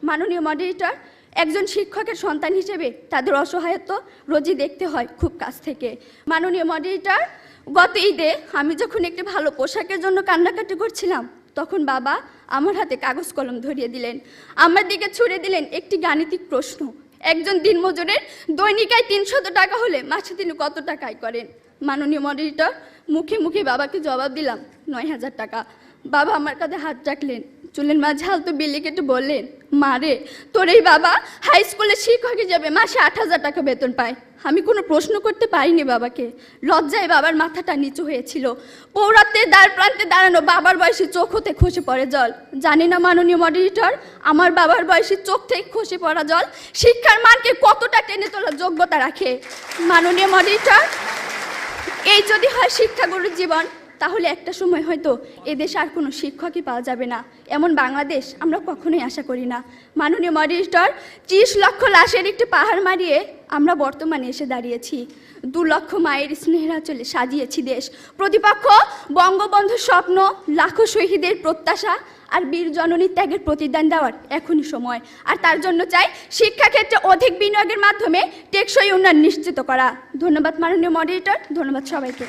মাননীয় মডারেটর, একজন শিক্ষকের সন্তান হিসেবে তাদের অসহায়ত্ব রোজই দেখতে হয় খুব কাছ থেকে। মাননীয় মডারেটর, গত ঈদে আমি যখন একটি ভালো পোশাকের জন্য কান্নাকাটি করছিলাম, তখন বাবা আমার হাতে কাগজ কলম ধরিয়ে দিলেন, আমার দিকে ছুড়ে দিলেন একটি গাণিতিক প্রশ্ন। একজন দিনমজুরের দৈনিক আয় 300 টাকা হলে মাসে তিনি কত টাকা আয় করেন? মাননীয় মডারেটর, মুখে মুখে বাবাকে জবাব দিলাম 9000 টাকা। বাবা আমার কাঁধে হাত রাখলেন, চুলের মাঝে হালতো বিলি কেটে বললেন, মা রে, তোর এই বাবা হাই স্কুলে শিক্ষক হিসেবে মাসে 8000 টাকা বেতন পায়। আমি কোনো প্রশ্ন করতে পারিনি বাবাকে। লজ্জায় বাবার মাথাটা নিচু হয়েছিল। পৌরত্বের দ্বার প্রান্তে দাঁড়ানো বাবার বয়সী চোখ হতে খসে পড়ে জল। জানি না মাননীয় মডারেটর, আমার বাবার বয়সী চোখ থেকে খসে পড়া জল শিক্ষার মানকে কতটা টেনে তোলার যোগ্যতা রাখে। মাননীয় মডারেটর, এই যদি হয় শিক্ষাগুরুর জীবন, তাহলে একটা সময় হয়তো এদেশে আর কোনো শিক্ষকই পাওয়া যাবে না। এমন বাংলাদেশ আমরা কখনোই আশা করি না। মাননীয় মডারেটর, 30 লক্ষ লাশের একটি পাহাড় মারিয়ে আমরা বর্তমানে এসে দাঁড়িয়েছি। 2 লক্ষ মায়ের স্নেহাচলে সাজিয়েছি দেশ। প্রতিপক্ষ বঙ্গবন্ধুর স্বপ্ন, লাখো শহীদের প্রত্যাশা আর বীর জননীর ত্যাগের প্রতিদান দেওয়ার এখনই সময়। আর তার জন্য চাই শিক্ষাক্ষেত্রে অধিক বিনিয়োগের মাধ্যমে টেকসই উন্নয়ন নিশ্চিত করা। ধন্যবাদ মাননীয় মডারেটর, ধন্যবাদ সবাইকে।